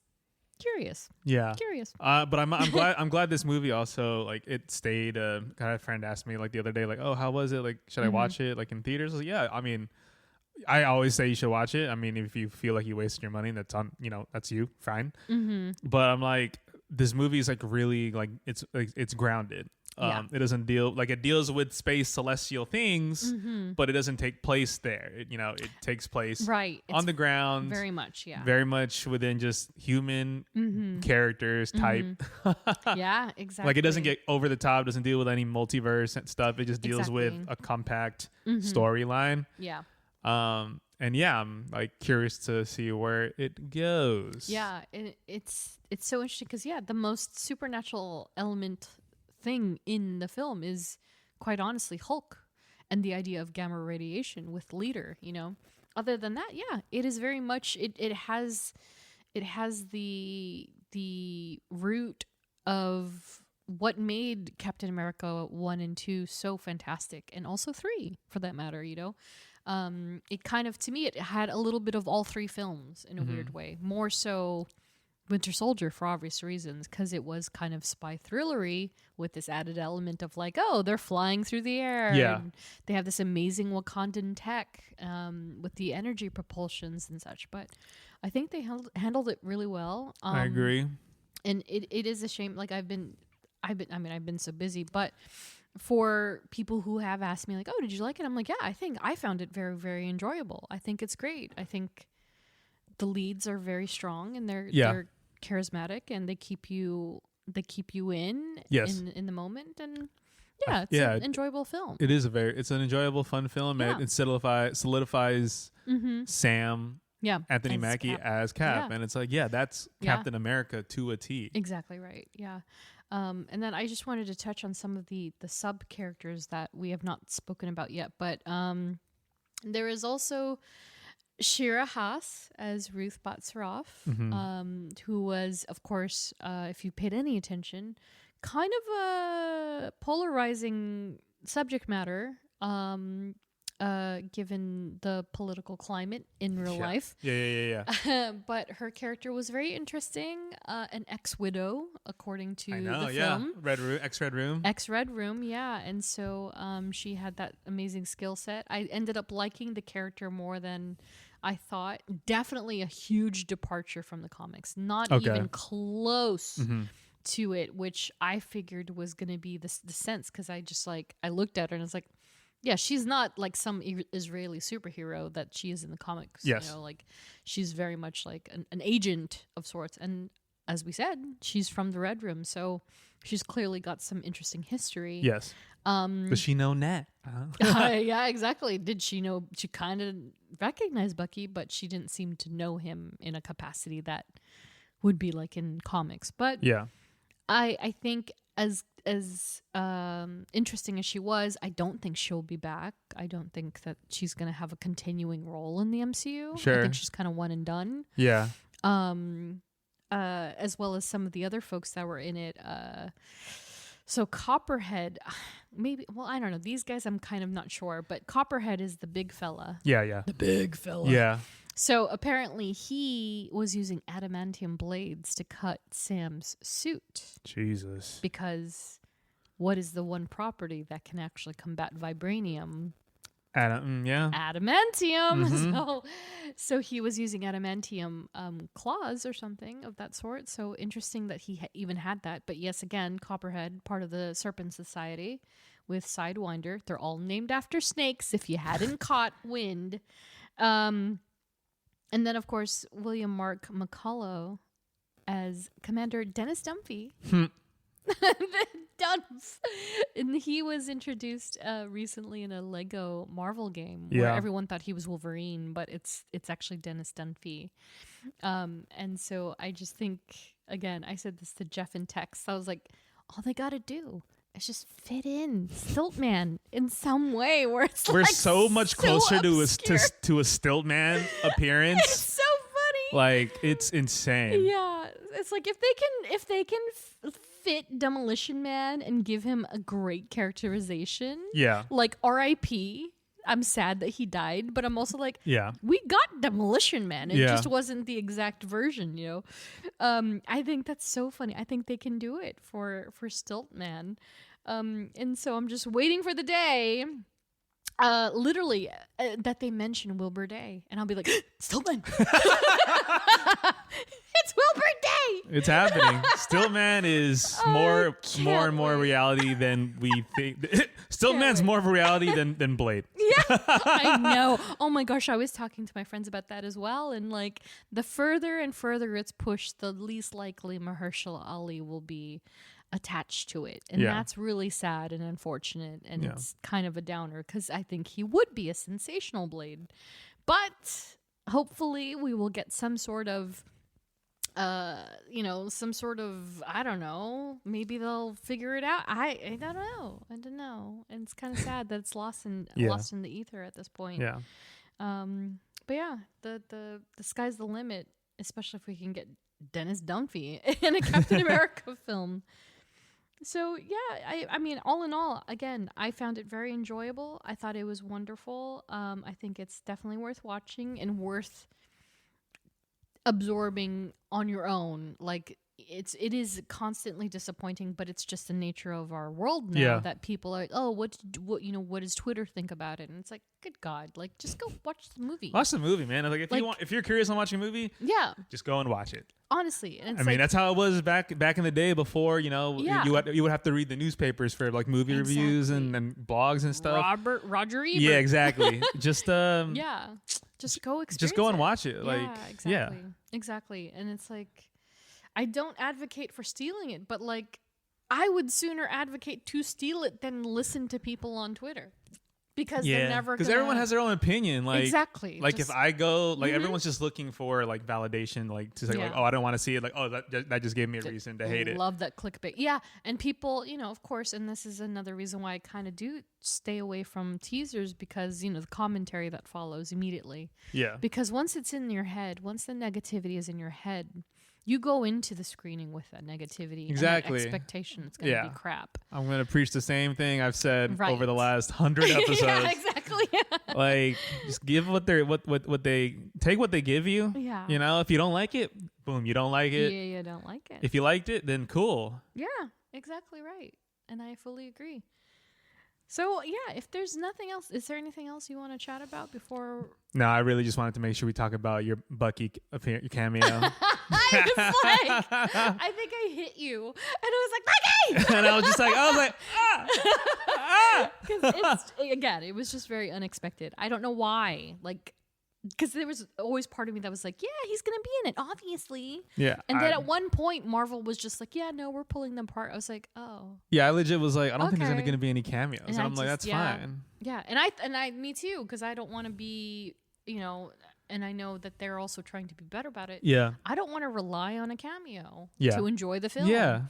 curious. Yeah. Curious. But I'm glad this movie also, like, it stayed. A friend asked me like the other day, like, oh, how was it? Like, should I watch it like in theaters? I was like, yeah. I mean, I always say you should watch it. I mean, if you feel like you wasted your money, that's on, that's you, fine. But I'm like, this movie is like really like it's grounded. It doesn't it deals with space celestial things, but it doesn't take place there. It takes place on the ground, very much within just human characters type. Yeah, exactly. Like, it doesn't get over the top, doesn't deal with any multiverse and stuff. It just deals with a compact storyline. Yeah. And yeah, I'm like curious to see where it goes. Yeah, it's so interesting because the most supernatural element thing in the film is, quite honestly, Hulk and the idea of gamma radiation with Leader. Other than that, it is very much it has the root of what made Captain America 1 and 2 so fantastic, and also 3 for that matter. It kind of, to me, it had a little bit of all 3 films in a weird way. More so Winter Soldier, for obvious reasons, because it was kind of spy thrillery with this added element of like, oh, they're flying through the air. Yeah. And they have this amazing Wakandan tech with the energy propulsions and such. But I think they handled it really well. I agree. And it is a shame. Like, I've been so busy, but for people who have asked me like, oh, did you like it? I'm like, yeah, I think I found it very, very enjoyable. I think it's great. I think the leads are very strong and they're charismatic and they keep you in the moment, and it's an enjoyable film. It is it's an enjoyable, fun film. Yeah. It solidifies Sam Anthony Mackie as Cap, and it's like, that's Captain America to a T. Exactly right. Yeah. And then I just wanted to touch on some of the sub characters that we have not spoken about yet, but there is also Shira Haas as Ruth Batsaroff, who was, of course, if you paid any attention, kind of a polarizing subject matter, given the political climate in real life. Yeah. But her character was very interesting. An ex-widow, according to the film. Ex-Red Room, yeah. And so she had that amazing skill set. I ended up liking the character more than I thought. Definitely a huge departure from the comics. Not even close to it, which I figured was going to be the sense, because I looked at her and I was like, yeah, she's not like some Israeli superhero that she is in the comics. Yes. Like, she's very much like an agent of sorts. And as we said, she's from the Red Room, so she's clearly got some interesting history. Yes. Does she know Nat? Yeah, exactly. Did she know? She kind of recognized Bucky, but she didn't seem to know him in a capacity that would be like in comics. But I think as interesting as she was, I don't think she'll be back. I don't think that she's going to have a continuing role in the MCU. Sure. I think she's kind of one and done. Yeah. As well as some of the other folks that were in it. So Copperhead, maybe, well, I don't know. These guys, I'm kind of not sure, but Copperhead is the big fella. Yeah. The big fella. Yeah. So apparently he was using adamantium blades to cut Sam's suit. Jesus. Because what is the one property that can actually combat vibranium? Yeah. Adamantium. Mm-hmm. So he was using adamantium claws or something of that sort. So interesting that he even had that. But yes, again, Copperhead, part of the Serpent Society with Sidewinder. They're all named after snakes, if you hadn't caught wind. And then, of course, William Mark McCullough as Commander Dennis Dunphy. Dunph. And he was introduced recently in a Lego Marvel game where everyone thought he was Wolverine, but it's actually Dennis Dunphy. And so I just think, again, I said this to Jeff in text. I was like, all they got to do is just fit in Stiltman in some way where it's we're like so much closer to a Stiltman appearance. It's so funny. Like, it's insane. Yeah, it's like if they can fit Demolition Man and give him a great characterization. Yeah. Like R.I.P. I'm sad that he died, but I'm also like, yeah, we got Demolition Man. It just wasn't the exact version, you know. I think that's so funny. I think they can do it for Stiltman. And so I'm just waiting for the day. Literally, that they mention Wilbur Day, and I'll be like, Stiltman. It's Wilbur Day. It's happening. Stiltman is more and more reality than we think. Stiltman's more of a reality than Blade. Yeah, I know. Oh my gosh, I was talking to my friends about that as well, and like the further and further it's pushed, the least likely Mahershala Ali will be attached to it, and that's really sad and unfortunate, and it's kind of a downer because I think he would be a sensational Blade, but hopefully we will get some sort of some sort of, I don't know, maybe they'll figure it out. I don't know, and it's kind of sad that it's lost in the ether at this point. But yeah, the sky's the limit, especially if we can get Dennis Dunphy in a Captain America film. So yeah, I mean, all in all, again, I found it very enjoyable. I thought it was wonderful. I think it's definitely worth watching and worth absorbing on your own. Like it is constantly disappointing, but it's just the nature of our world now that people are like, oh, what does Twitter think about it? And it's like, good God, like just go watch the movie. Watch the movie, man. Like if you're curious on watching a movie, just go and watch it. Honestly, and I mean, that's how it was back in the day before, you would have to read the newspapers for like movie reviews and blogs and stuff. Roger Ebert. Yeah, exactly. Just just go experience. Just go and watch it. Like exactly. And it's like, I don't advocate for stealing it, but like I would sooner advocate to steal it than listen to people on Twitter. Because they're never because everyone has their own opinion. Like exactly. Like if I go, like everyone's just looking for like validation, like to say like, oh, I don't want to see it. Like, oh, that just gave me a reason to hate it. Love that clickbait. Yeah, and people, of course, and this is another reason why I kind of do stay away from teasers because the commentary that follows immediately. Yeah. Because once it's in your head, once the negativity is in your head, you go into the screening with that negativity. Exactly. And that expectation it's going to be crap. I'm going to preach the same thing I've said over the last 100 episodes. Yeah, exactly. Like, just give what they take what they give you. Yeah. If you don't like it, boom, you don't like it. Yeah, you don't like it. If you liked it, then cool. Yeah, exactly right. And I fully agree. So, yeah, if there's nothing else, is there anything else you want to chat about before? No, I really just wanted to make sure we talk about your Bucky cameo. I was like, I think I hit you. And I was like, Bucky! And I was like, Because again, it was just very unexpected. I don't know why. Like, because there was always part of me that was like, yeah, he's going to be in it, obviously. Yeah. And then at one point, Marvel was just like, yeah, no, we're pulling them apart. I was like, oh. Yeah, I legit was like, I don't think there's going to be any cameos. And I'm like, that's fine. Yeah, and I, me too, because I don't want to be, and I know that they're also trying to be better about it. Yeah. I don't want to rely on a cameo to enjoy the film. Yeah.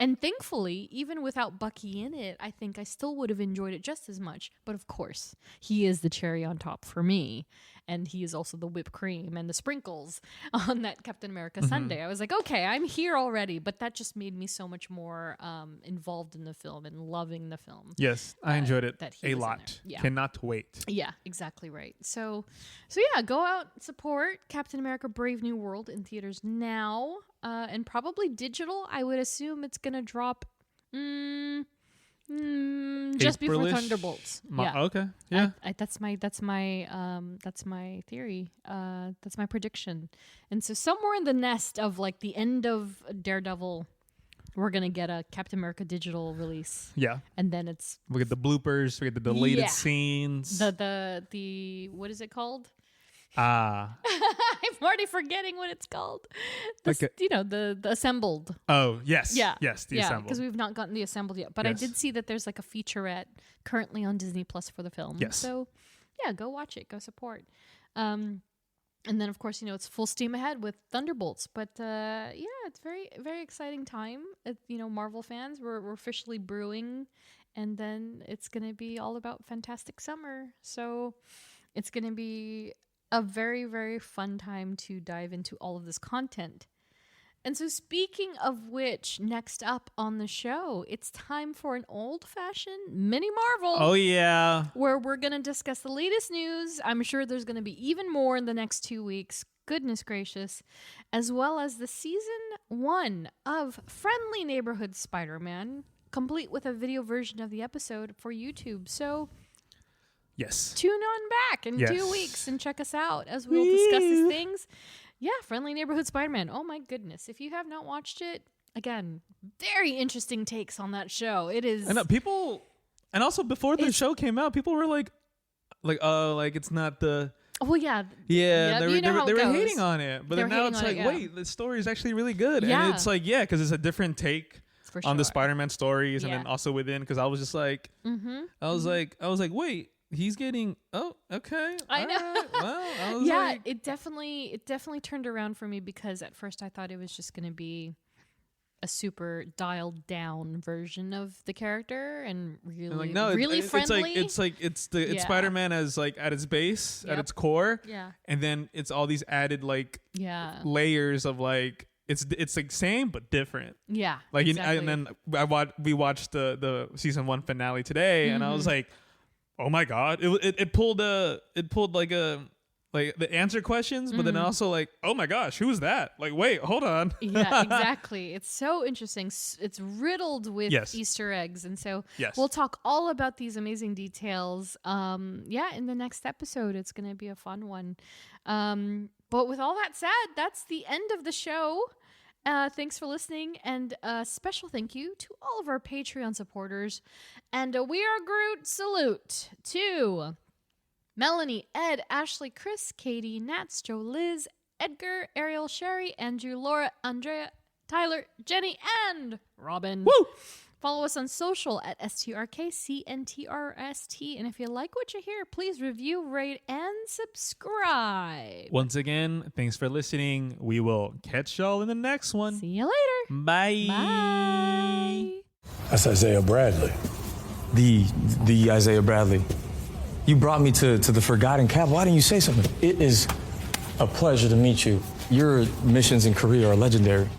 And thankfully, even without Bucky in it, I think I still would have enjoyed it just as much. But of course, he is the cherry on top for me. And he is also the whipped cream and the sprinkles on that Captain America Sunday. I was like, okay, I'm here already. But that just made me so much more involved in the film and loving the film. Yes, I enjoyed it that he a was in lot. there. Yeah. Cannot wait. Yeah, exactly right. So yeah, go out, support Captain America Brave New World in theaters now, and probably digital. I would assume it's going to drop just before April-ish? Thunderbolts. Yeah. Okay. Yeah. That's my theory. That's my prediction. And so somewhere in the nest of like the end of Daredevil, we're gonna get a Captain America digital release. Yeah. And then it's We get the bloopers. We get the deleted scenes. the what is it called? Ah. I'm already forgetting what it's called. The assembled. Oh, yes. Yeah. Yes, the yeah, assembled. because we've not gotten the assembled yet. But I Yes. did see that there's like a featurette currently on Disney Plus for the film. Yes. So yeah, go watch it. Go support. And then of course, it's full steam ahead with Thunderbolts. But yeah, it's very, very exciting time. Marvel fans, we're officially brewing, and then it's gonna be all about Fantastic Summer. So it's gonna be a very, very fun time to dive into all of this content. And so speaking of which, next up on the show, it's time for an old-fashioned mini Marvel. Oh, yeah. Where we're going to discuss the latest news. I'm sure there's going to be even more in the next 2 weeks. Goodness gracious. As well as the season 1 of Friendly Neighborhood Spider-Man, complete with a video version of the episode for YouTube. So Yes. tune on back in Yes. 2 weeks and check us out as we'll discuss these things. Yeah, Friendly Neighborhood Spider-Man. Oh my goodness. If you have not watched it, again, very interesting takes on that show. It is. And people, and also before the show came out, people were like, it's not the. Oh yeah. Yeah, Yep, they were hating on it, but They then were now hating it's on like, it, yeah. wait, the story is actually really good, Yeah. and it's like, yeah, because it's a different take For on the sure. Spider-Man stories, and Yeah. then also within, because I was just like, I was like, wait, he's getting, oh, okay, I all know. right, well, I was Yeah, like, it definitely turned around for me, because at first I thought it was just going to be a super dialed down version of the character and really, I'm like, no, really friendly. It's Yeah. Spider-Man as like at its base, at Yep. its core, Yeah. and then it's all these added like Yeah. layers of like it's like same but different. Yeah. Like exactly. and then we watched the season 1 finale today, and I was like, oh my god, it pulled like the answer questions, but then also like, oh my gosh, who's that? Like, wait, hold on. Yeah, exactly. It's so interesting. It's riddled with Yes. Easter eggs. And so Yes. we'll talk all about these amazing details. In the next episode. It's going to be a fun one. But with all that said, that's the end of the show. Thanks for listening, and a special thank you to all of our Patreon supporters. And We Are Groot salute to Melanie, Ed, Ashley, Chris, Katie, Nats, Joe, Liz, Edgar, Ariel, Sherry, Andrew, Laura, Andrea, Tyler, Jenny, and Robin. Woo! Follow us on social at STRKCNTRST. And if you like what you hear, please review, rate, and subscribe. Once again, thanks for listening. We will catch y'all in the next one. See you later. Bye. Bye. That's Isaiah Bradley. The Isaiah Bradley. You brought me to the Forgotten Cap. Why didn't you say something? It is a pleasure to meet you. Your missions in Korea are legendary.